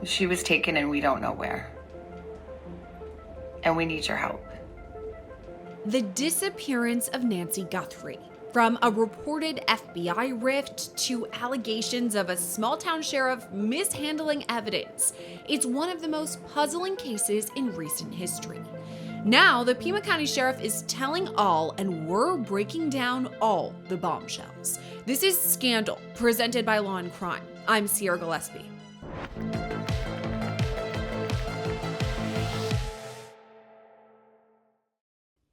She was taken and we don't know where. And we need your help. The disappearance of Nancy Guthrie. From a reported FBI rift to allegations of a small town sheriff mishandling evidence, it's one of the most puzzling cases in recent history. Now, the Pima County Sheriff is telling all, and we're breaking down all the bombshells. This is Scandal, presented by Law&Crime. I'm Gillespie.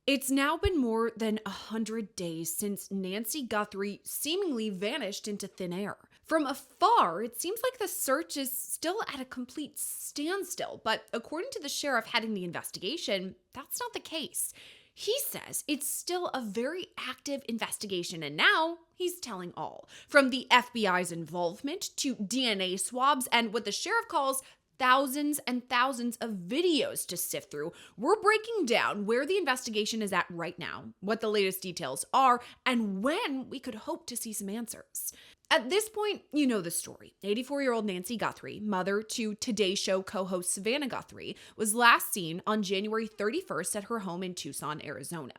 It's now been more than 100 days since Nancy Guthrie seemingly vanished into thin air. From afar, it seems like the search is still at a complete standstill, but according to the sheriff heading the investigation, that's not the case. He says it's still a very active investigation, and now he's telling all. From the FBI's involvement to DNA swabs and what the sheriff calls thousands and thousands of videos to sift through, we're breaking down where the investigation is at right now, what the latest details are, and when we could hope to see some answers. At this point, you know the story. 84-year-old Nancy Guthrie, mother to Today Show co-host Savannah Guthrie, was last seen on January 31st at her home in Tucson, Arizona.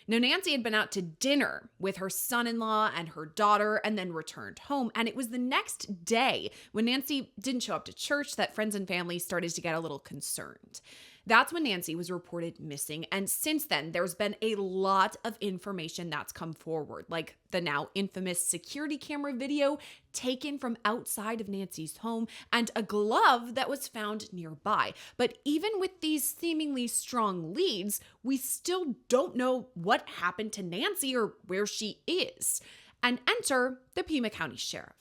Now, Nancy had been out to dinner with her son-in-law and her daughter and then returned home. And it was the next day when Nancy didn't show up to church that friends and family started to get a little concerned. That's when Nancy was reported missing. And since then, there's been a lot of information that's come forward, like the now infamous security camera video taken from outside of Nancy's home and a glove that was found nearby. But even with these seemingly strong leads, we still don't know what happened to Nancy or where she is. And enter the Pima County Sheriff.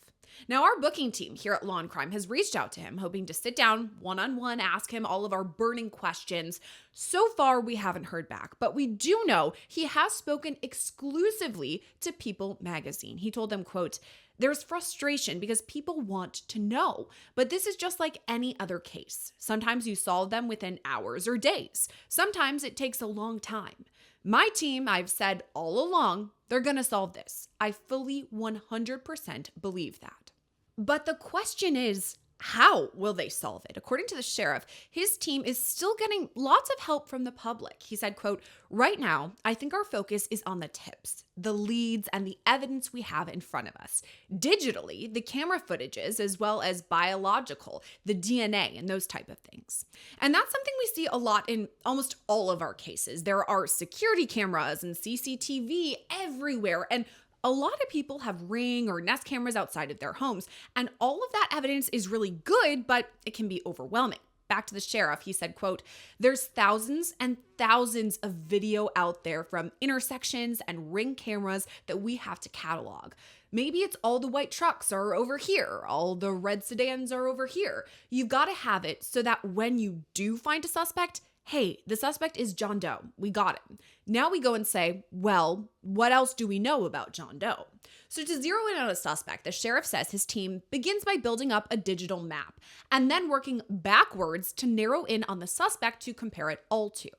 Now, our booking team here at Law&Crime has reached out to him, hoping to sit down one-on-one, ask him all of our burning questions. So far, we haven't heard back, but we do know he has spoken exclusively to People magazine. He told them, quote, "There's frustration because people want to know, but this is just like any other case. Sometimes you solve them within hours or days. Sometimes it takes a long time. My team, I've said all along, they're going to solve this. I fully 100% believe that." But the question is, how will they solve it? According to the sheriff, his team is still getting lots of help from the public. He said, quote, "Right now, I think our focus is on the tips, the leads, and the evidence we have in front of us. Digitally, the camera footages, as well as biological, the DNA, and those type of things." And that's something we see a lot in almost all of our cases. There are security cameras and CCTV everywhere, and a lot of people have Ring or Nest cameras outside of their homes, and all of that evidence is really good, but it can be overwhelming. Back to the sheriff, he said, quote, "There's thousands and thousands of video out there from intersections and Ring cameras that we have to catalog. Maybe it's all the white trucks are over here, all the red sedans are over here. You've got to have it so that when you do find a suspect, hey, the suspect is John Doe. We got him. Now we go and say, well, what else do we know about John Doe?" So to zero in on a suspect, the sheriff says his team begins by building up a digital map and then working backwards to narrow in on the suspect to compare it all to.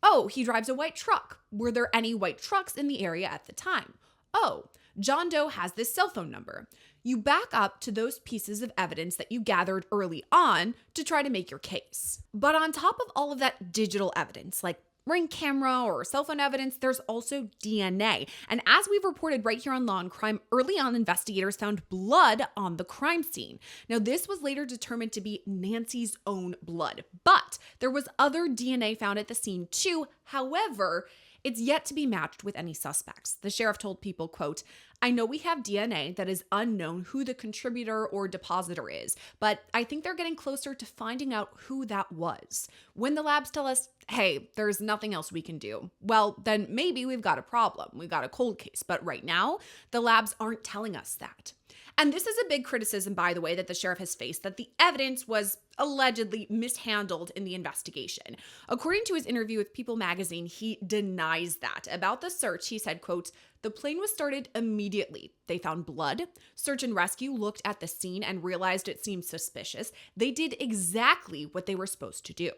Oh, he drives a white truck. Were there any white trucks in the area at the time? Oh, John Doe has this cell phone number. You back up to those pieces of evidence that you gathered early on to try to make your case. But on top of all of that digital evidence, like Ring camera or cell phone evidence, there's also DNA. And as we've reported right here on Law&Crime, early on investigators found blood on the crime scene. Now, this was later determined to be Nancy's own blood, but there was other DNA found at the scene too. However, it's yet to be matched with any suspects. The sheriff told People, quote, "I know we have DNA that is unknown who the contributor or depositor is, but I think they're getting closer to finding out who that was. When the labs tell us, hey, there's nothing else we can do, well, then maybe we've got a problem. We've got a cold case. But right now, the labs aren't telling us that." And this is a big criticism, by the way, that the sheriff has faced, that the evidence was allegedly mishandled in the investigation. According to his interview with People magazine, he denies that. About the search, he said, quote, the plane was started immediately. They found blood. Search and rescue looked at the scene and realized it seemed suspicious. They did exactly what they were supposed to do.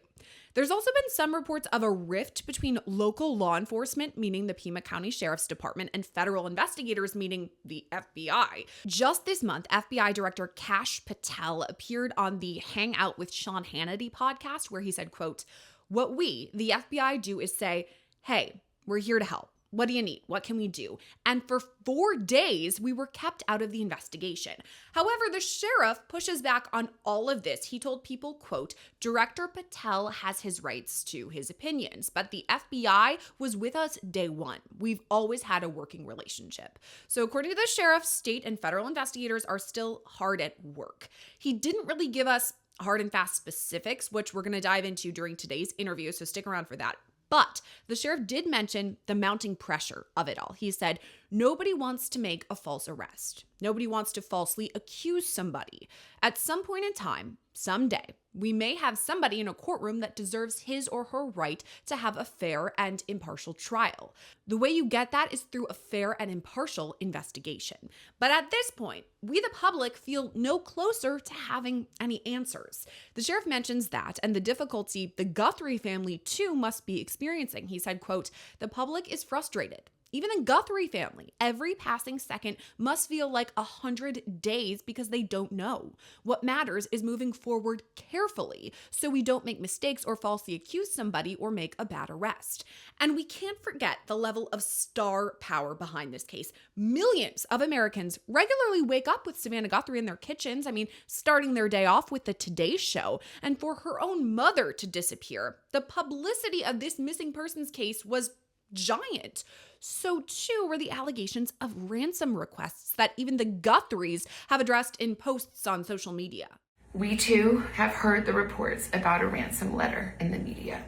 There's also been some reports of a rift between local law enforcement, meaning the Pima County Sheriff's Department, and federal investigators, meaning the FBI. Just this month, FBI Director Kash Patel appeared on the Hang Out with Sean Hannity podcast, where he said, quote, "What we, the FBI, do is say, hey, we're here to help. What do you need? What can we do?" And for 4 days, we were kept out of the investigation. However, the sheriff pushes back on all of this. He told People, quote, "Director Patel has his rights to his opinions, but the FBI was with us day one. We've always had a working relationship." So according to the sheriff, state and federal investigators are still hard at work. He didn't really give us hard and fast specifics, which we're going to dive into during today's interview, so stick around for that. But the sheriff did mention the mounting pressure of it all. He said, nobody wants to make a false arrest. Nobody wants to falsely accuse somebody. At some point in time, someday, we may have somebody in a courtroom that deserves his or her right to have a fair and impartial trial. The way you get that is through a fair and impartial investigation. But at this point, we the public feel no closer to having any answers. The sheriff mentions that and the difficulty the Guthrie family too must be experiencing. He said, quote, "The public is frustrated. Even the Guthrie family, every passing second must feel like 100 days because they don't know. What matters is moving forward carefully so we don't make mistakes or falsely accuse somebody or make a bad arrest." And we can't forget the level of star power behind this case. Millions of Americans regularly wake up with Savannah Guthrie in their kitchens. I mean, starting their day off with the Today Show. And for her own mother to disappear, the publicity of this missing persons case was giant. So too were the allegations of ransom requests that even the Guthries have addressed in posts on social media. We too have heard the reports about a ransom letter in the media.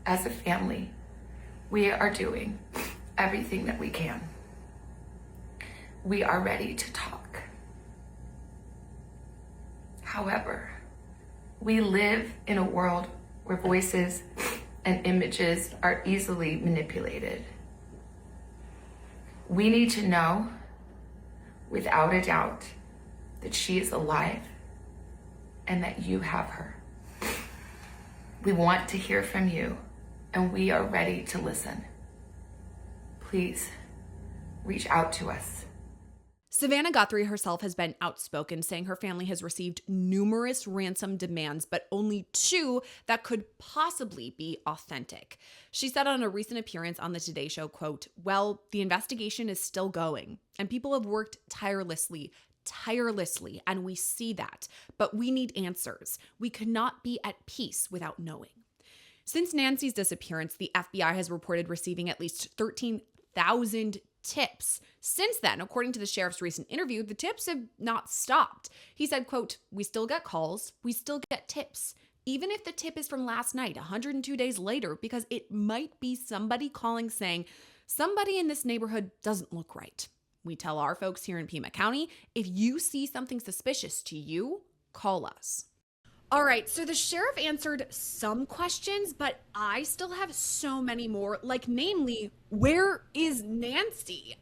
As a family, we are doing everything that we can. We are ready to talk. However, we live in a world where voices and images are easily manipulated. We need to know, without a doubt, that she is alive and that you have her. We want to hear from you, and we are ready to listen. Please reach out to us. Savannah Guthrie herself has been outspoken, saying her family has received numerous ransom demands, but only 2 that could possibly be authentic. She said on a recent appearance on the Today Show, quote, "Well, the investigation is still going, and people have worked tirelessly, and we see that, but we need answers. We could not be at peace without knowing." Since Nancy's disappearance, the FBI has reported receiving at least 13,000 tips. Since then, according to the sheriff's recent interview, the tips have not stopped. He said, quote, "We still get calls, we still get tips, even if the tip is from last night, 102 days later, because it might be somebody calling saying, somebody in this neighborhood doesn't look right. We tell our folks here in Pima County, if you see something suspicious to you, call us." All right, so the sheriff answered some questions, but I still have so many more, like namely, where is Nancy?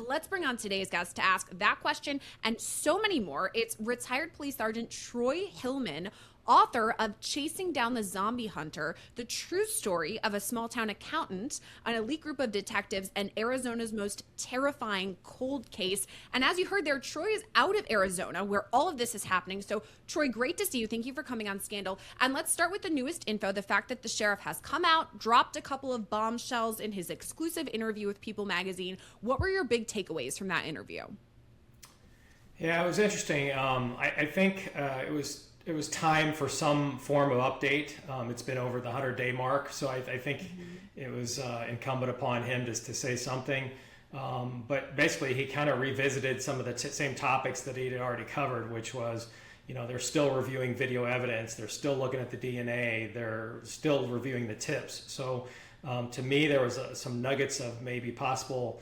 Let's bring on today's guest to ask that question and so many more. It's retired police sergeant Troy Hillman, author of Chasing Down the Zombie Hunter, the true story of a small town accountant, an elite group of detectives, and Arizona's most terrifying cold case. And as you heard there, Troy is out of Arizona where all of this is happening. So Troy, great to see you. Thank you for coming on Scandal. And let's start with the newest info, the fact that the sheriff has come out, dropped a couple of bombshells in his exclusive interview with People magazine. What were your big takeaways from that interview? Yeah, it was interesting. I think it was time for some form of update. It's been over the 100-day mark, so I think it was incumbent upon him to say something. But basically, he kind of revisited some of the same topics that he had already covered, which was, they're still reviewing video evidence, they're still looking at the DNA, they're still reviewing the tips. So to me, there was some nuggets of maybe possible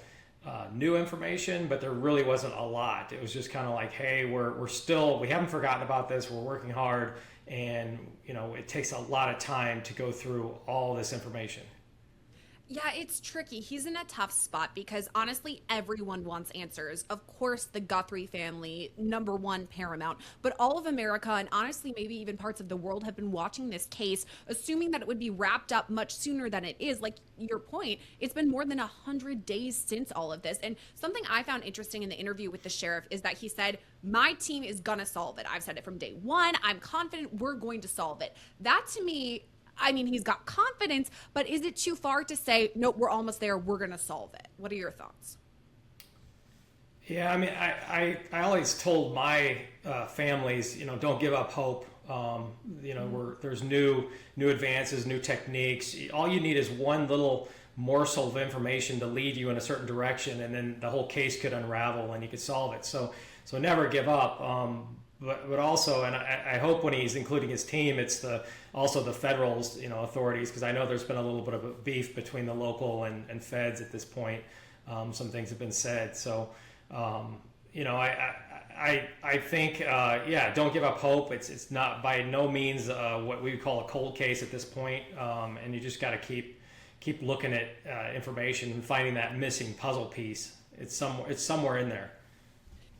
new information, but there really wasn't a lot. It was just kind of like, hey, we haven't forgotten about this, we're working hard, and it takes a lot of time to go through all this information. Yeah, it's tricky. He's in a tough spot because honestly, everyone wants answers. Of course, the Guthrie family, number one, paramount, but all of America and honestly, maybe even parts of the world have been watching this case, assuming that it would be wrapped up much sooner than it is. Like your point, it's been more than 100 days since all of this. And something I found interesting in the interview with the sheriff is that he said, my team is gonna solve it. I've said it from day one. I'm confident we're going to solve it. That to me, I mean, he's got confidence, but is it too far to say, nope, we're almost there, we're going to solve it? What are your thoughts? Yeah, I mean, I always told my families, don't give up hope. There's new advances, new techniques. All you need is one little morsel of information to lead you in a certain direction, and then the whole case could unravel and you could solve it. So never give up. But also, and I hope when he's including his team, it's also the federal authorities, because I know there's been a little bit of a beef between the local and feds at this point. Some things have been said. So, I think, don't give up hope. It's not by no means what we would call a cold case at this point. And you just got to keep looking at information and finding that missing puzzle piece. It's somewhere in there.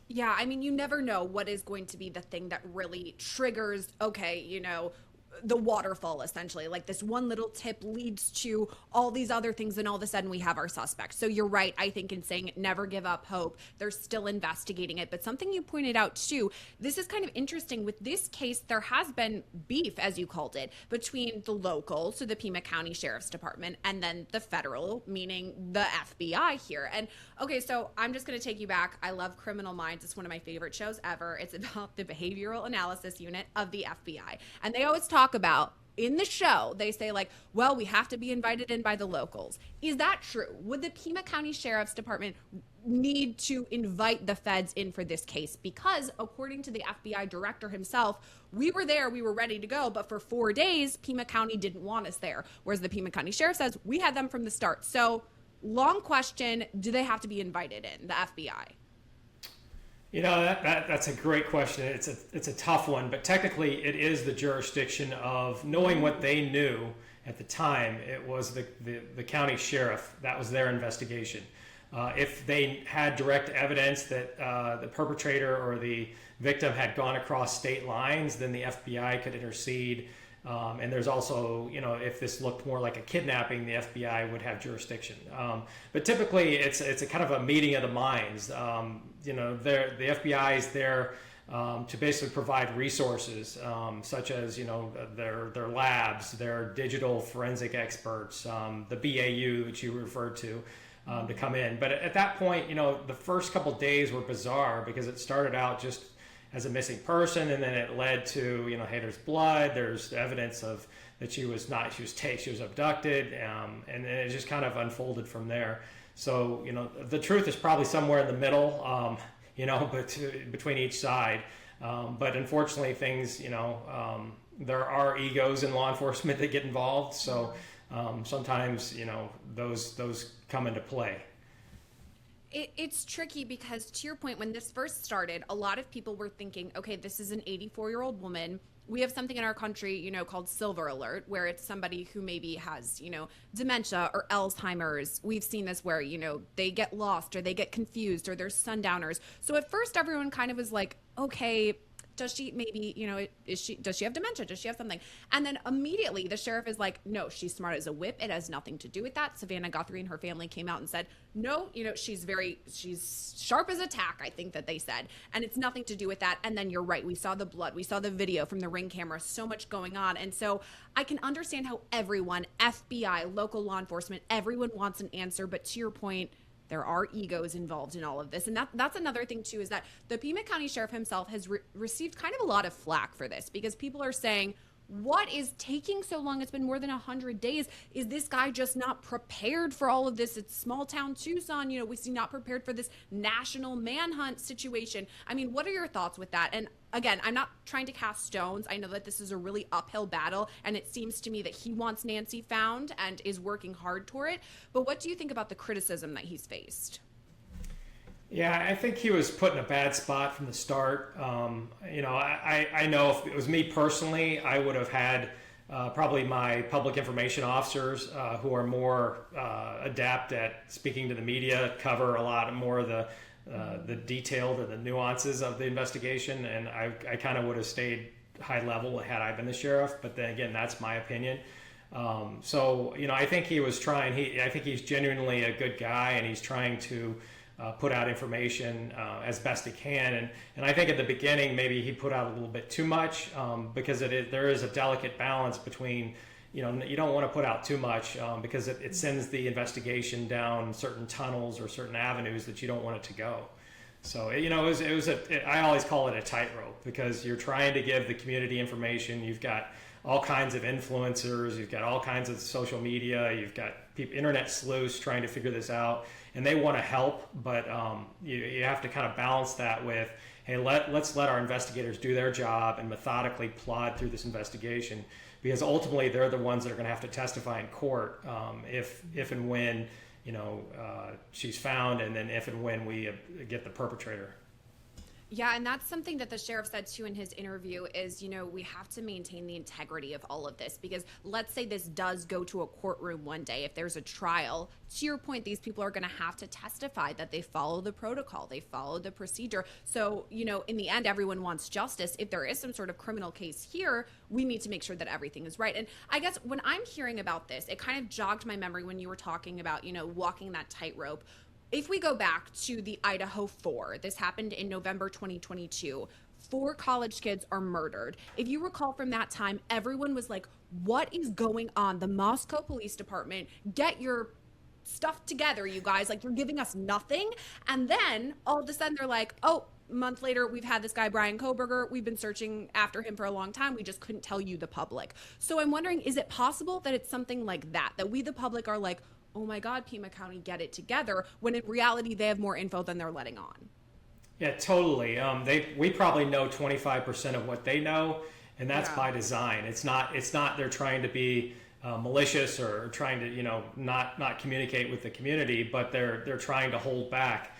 Yeah, I mean, you never know what is going to be the thing that really triggers, okay, the waterfall essentially. Like this one little tip leads to all these other things, and all of a sudden we have our suspect. So you're right, I think, in saying never give up hope. They're still investigating it. But something you pointed out too, this is kind of interesting. With this case, there has been beef, as you called it, between the local, so the Pima County Sheriff's Department, and then the federal, meaning the FBI here. And okay, so I'm just going to take you back. I love Criminal Minds. It's one of my favorite shows ever. It's about the Behavioral Analysis Unit of the FBI. And they always talk about, in the show, they say like, well, we have to be invited in by the locals. Is that true? Would the Pima County Sheriff's Department need to invite the feds in for this case? Because according to the FBI director himself, we were there, we were ready to go, but for 4 days, Pima County didn't want us there. Whereas the Pima County Sheriff says, we had them from the start. So long question, do they have to be invited in, the FBI? That's a great question. It's a tough one, but technically it is the jurisdiction of, knowing what they knew at the time. It was the county sheriff. That was their investigation. If they had direct evidence that the perpetrator or the victim had gone across state lines, then the FBI could intercede. And there's also, if this looked more like a kidnapping, the FBI would have jurisdiction. But typically, it's a kind of a meeting of the minds. The FBI is there to basically provide resources, such as their labs, their digital forensic experts, the BAU which you referred to come in. But at that point, the first couple of days were bizarre because it started out just as a missing person, and then it led to hey, there's blood, there's evidence of that she was abducted, and then it just kind of unfolded from there. So the truth is probably somewhere in the middle, but between each side. But unfortunately, things there are egos in law enforcement that get involved. So sometimes those come into play. It's tricky because, to your point, when this first started, a lot of people were thinking, okay, this is an 84-year-old woman. We have something in our country, called Silver Alert, where it's somebody who maybe has, dementia or Alzheimer's. We've seen this where, they get lost or they get confused or they're sundowners. So at first, everyone kind of was like, okay, does she maybe, does she have dementia? Does she have something? And then immediately the sheriff is like, no, she's smart as a whip. It has nothing to do with that. Savannah Guthrie and her family came out and said, no, she's sharp as a tack, I think that they said. And it's nothing to do with that. And then you're right. We saw the blood. We saw the video from the Ring camera, so much going on. And so I can understand how everyone, FBI, local law enforcement, everyone wants an answer. But to your point, there are egos involved in all of this. And that's another thing, too, is that the Pima County Sheriff himself has received kind of a lot of flack for this because people are saying, what is taking so long? It's been more than 100 days. Is this guy just not prepared for all of this? It's small town Tucson. We see not prepared for this national manhunt situation. I mean, what are your thoughts with that? And again, I'm not trying to cast stones. I know that this is a really uphill battle, and it seems to me that he wants Nancy found and is working hard toward it. But what do you think about the criticism that he's faced? Yeah, I think he was put in a bad spot from the start. I know if it was me personally, I would have had probably my public information officers who are more adept at speaking to the media, cover a lot more of the detailed and the nuances of the investigation, and I kind of would have stayed high level had I been the sheriff. But then again, that's my opinion. So I think he was trying. I think he's genuinely a good guy, and he's trying to put out information as best he can. And I think at the beginning maybe he put out a little bit too much because there is a delicate balance between, you don't want to put out too much because it sends the investigation down certain tunnels or certain avenues that you don't want it to go. So I always call it a tightrope, because you're trying to give the community information. You've got all kinds of influencers, you've got all kinds of social media, you've got internet sleuths trying to figure this out, and they want to help, but you have to kind of balance that with, hey, let's let our investigators do their job and methodically plod through this investigation, because ultimately they're the ones that are going to have to testify in court if and when she's found, and then if and when we get the perpetrator. Yeah, and that's something that the sheriff said too in his interview is, we have to maintain the integrity of all of this, because let's say this does go to a courtroom one day, if there's a trial, to your point, these people are going to have to testify that they follow the protocol, they follow the procedure. So, in the end, everyone wants justice. If there is some sort of criminal case here, we need to make sure that everything is right. And I guess when I'm hearing about this, it kind of jogged my memory when you were talking about, walking that tightrope. If we go back to the Idaho 4, this happened in November 2022. 4 college kids are murdered. If you recall from that time, everyone was like, what is going on? The Moscow Police Department, get your stuff together, you guys. Like, you're giving us nothing. And then all of a sudden they're like, oh, a month later, we've had this guy, Brian Koberger. We've been searching after him for a long time. We just couldn't tell you, the public. So I'm wondering, is it possible that it's something like that we, the public, are like, oh my God, Pima County, get it together, when in reality they have more info than they're letting on? Yeah, totally. We probably know 25% of what they know, and that's by design. It's not they're trying to be malicious or trying to not communicate with the community, but they're trying to hold back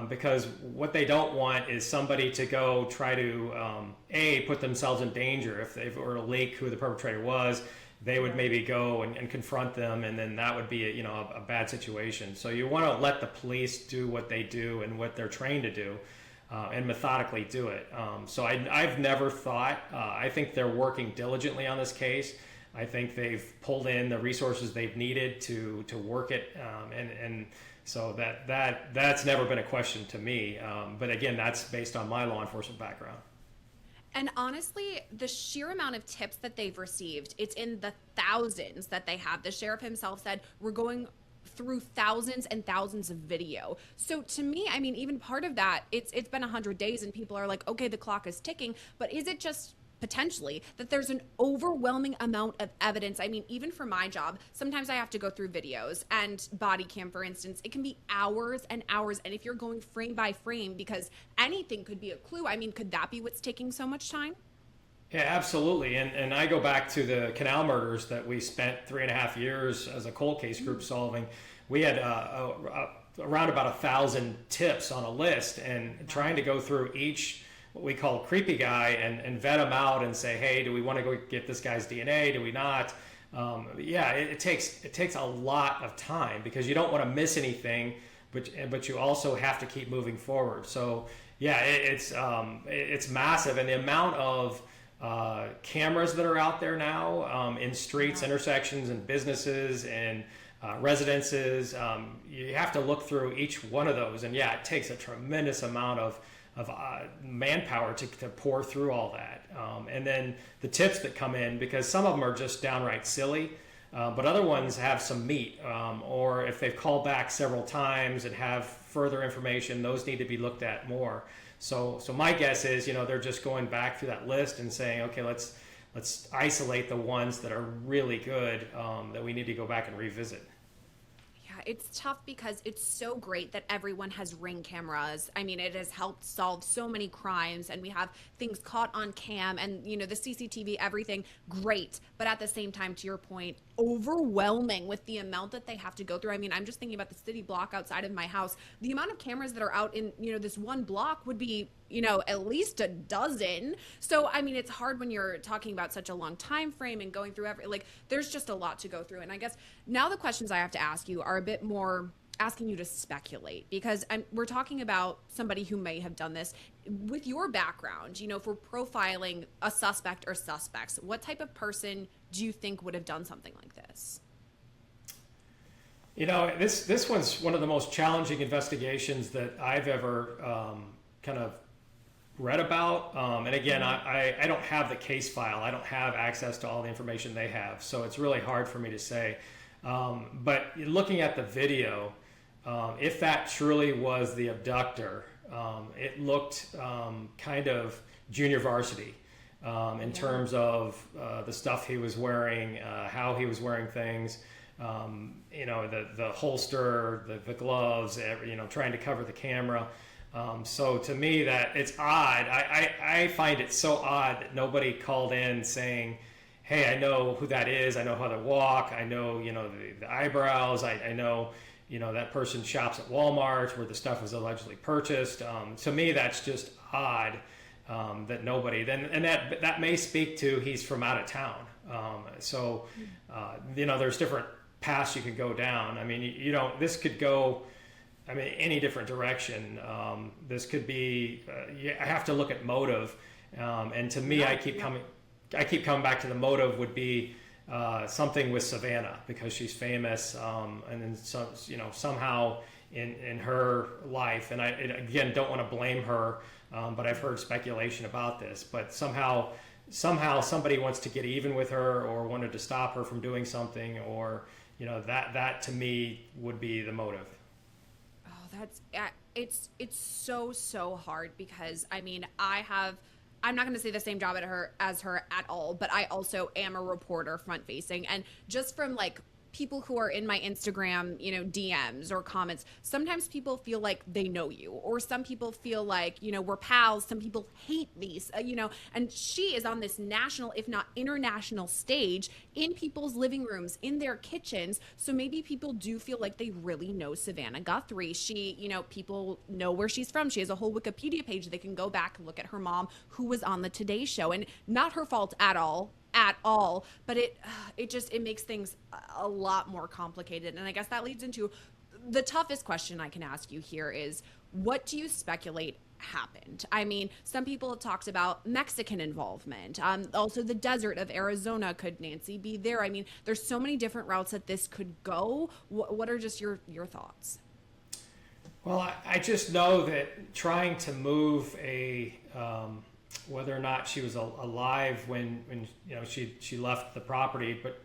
because what they don't want is somebody to go try to put themselves in danger. If they were to leak who the perpetrator was, they would maybe go and confront them, and then that would be a bad situation. So you want to let the police do what they do and what they're trained to do, and methodically do it. So I've never thought, I think they're working diligently on this case. I think they've pulled in the resources they've needed to work it, and so that's never been a question to me. But again, that's based on my law enforcement background. And honestly, the sheer amount of tips that they've received, it's in the thousands that they have. The sheriff himself said, we're going through thousands and thousands of video. So to me, I mean, even part of that, it's been 100 days and people are like, okay, the clock is ticking, but is it just potentially that there's an overwhelming amount of evidence? I mean, even for my job, sometimes I have to go through videos and body cam, for instance, it can be hours and hours. And if you're going frame by frame, because anything could be a clue, I mean, could that be what's taking so much time? Yeah, absolutely. And I go back to the canal murders that we spent 3.5 years as a cold case group solving. We had around about 1,000 tips on a list, and trying to go through each what we call creepy guy and vet them out and say, hey, do we want to go get this guy's DNA? Do we not? It takes a lot of time, because you don't want to miss anything, but you also have to keep moving forward. So yeah, it's massive, and the amount of cameras that are out there now in streets, intersections, and businesses and residences, you have to look through each one of those, and it takes a tremendous amount of manpower to pour through all that. And then the tips that come in, because some of them are just downright silly, but other ones have some meat, or if they've called back several times and have further information, those need to be looked at more. So my guess is, they're just going back through that list and saying, okay, let's isolate the ones that are really good, that we need to go back and revisit. It's tough because it's so great that everyone has Ring cameras. I mean, it has helped solve so many crimes, and we have things caught on cam and, the CCTV, everything great. But at the same time, to your point, overwhelming with the amount that they have to go through. I mean, I'm just thinking about the city block outside of my house. The amount of cameras that are out in, this one block would be at least a dozen. So, I mean, it's hard when you're talking about such a long time frame and going through there's just a lot to go through. And I guess now the questions I have to ask you are a bit more asking you to speculate, because we're talking about somebody who may have done this. With your background, for profiling a suspect or suspects, what type of person do you think would have done something like this? This one's one of the most challenging investigations that I've ever kind of read about. And again, I don't have the case file. I don't have access to all the information they have. So it's really hard for me to say. But looking at the video, if that truly was the abductor, it looked kind of junior varsity in terms of the stuff he was wearing, how he was wearing things. The holster, the gloves, trying to cover the camera. So to me, that it's odd. I find it so odd that nobody called in saying, hey, I know who that is. I know how they walk. I know, the eyebrows. I know, that person shops at Walmart where the stuff was allegedly purchased. To me, that's just odd that nobody, and that may speak to he's from out of town. There's different paths you could go down. I mean, this could go, any different direction. This could be, I have to look at motive. And to me, I keep coming back to the motive would be something with Savannah, because she's famous. And then somehow in her life, and I, again, don't want to blame her, but I've heard speculation about this, but somehow somebody wants to get even with her or wanted to stop her from doing something, or, that to me would be the motive. It's so hard, because I'm not going to say the same job as her at all, but I also am a reporter front facing, and just from people who are in my Instagram, DMs or comments, sometimes people feel like they know you, or some people feel like, we're pals. Some people hate these, and she is on this national, if not international stage, in people's living rooms, in their kitchens. So maybe people do feel like they really know Savannah Guthrie. She, people know where she's from. She has a whole Wikipedia page. They can go back and look at her mom, who was on the Today Show, and not her fault at all, but it makes things a lot more complicated. And I guess that leads into the toughest question I can ask you here is, what do you speculate happened? I mean, some people have talked about Mexican involvement. Also the desert of Arizona. Could Nancy be there? I mean, there's so many different routes that this could go. What are just your thoughts? Well, I just know that trying to move whether or not she was alive when she left the property, but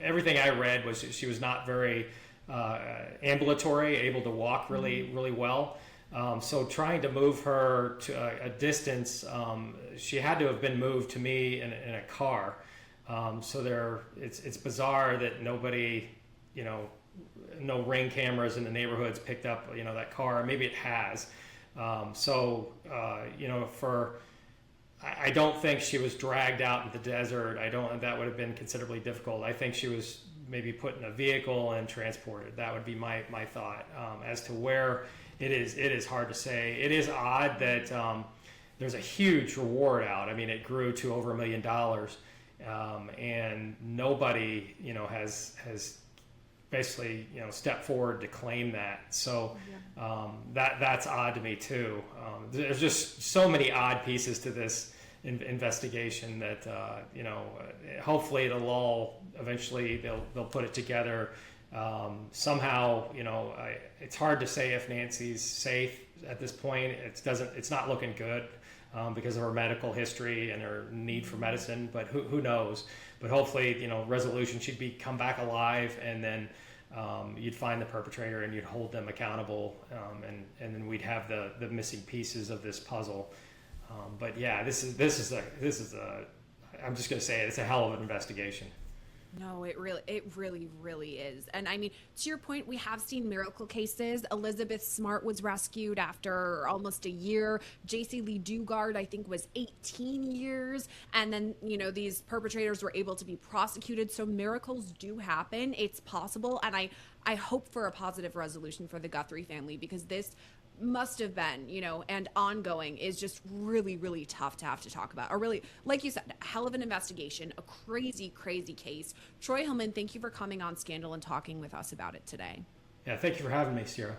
everything I read was she was not very ambulatory, able to walk really well. So trying to move her to a distance, she had to have been moved to me in a car. It's bizarre that nobody, no Ring cameras in the neighborhoods picked up that car. Maybe it has. I don't think she was dragged out in the desert. That would have been considerably difficult. I think she was maybe put in a vehicle and transported. That would be my thought. As to where it is hard to say. It is odd that there's a huge reward out. I mean, it grew to over $1 million, and nobody has basically step forward to claim that. So that's odd to me too. There's just so many odd pieces to this investigation that hopefully it'll all eventually they'll put it together somehow. It's hard to say if Nancy's safe at this point. It's not looking good because of her medical history and her need for medicine, but who knows. But hopefully, resolution, she'd come back alive, and then you'd find the perpetrator and you'd hold them accountable, and then we'd have the missing pieces of this puzzle. But yeah, this is a I'm just gonna say it's a hell of an investigation. No, it really is. And I mean, to your point, we have seen miracle cases. Elizabeth Smart was rescued after almost a year. J.C. Lee Dugard, I think, was 18 years. And then, these perpetrators were able to be prosecuted. So miracles do happen. It's possible. And I hope for a positive resolution for the Guthrie family, because must have been, and ongoing is just really, really tough to have to talk about. Or really, like you said, a hell of an investigation, a crazy, crazy case. Troy Hillman, thank you for coming on Scandal and talking with us about it today. Yeah, thank you for having me, Sierra.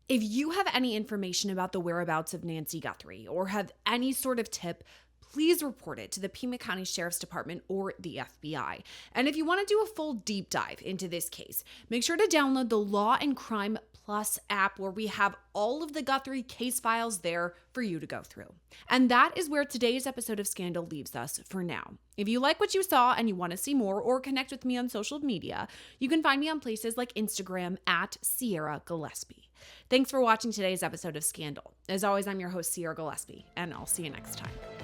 If you have any information about the whereabouts of Nancy Guthrie or have any sort of tip, please report it to the Pima County Sheriff's Department or the FBI. And if you want to do a full deep dive into this case, make sure to download the Law&Crime Plus app, where we have all of the Guthrie case files there for you to go through. And that is where today's episode of Scandal leaves us for now. If you like what you saw and you want to see more or connect with me on social media, you can find me on places like Instagram at Sierra Gillespie. Thanks for watching today's episode of Scandal. As always, I'm your host, Sierra Gillespie, and I'll see you next time.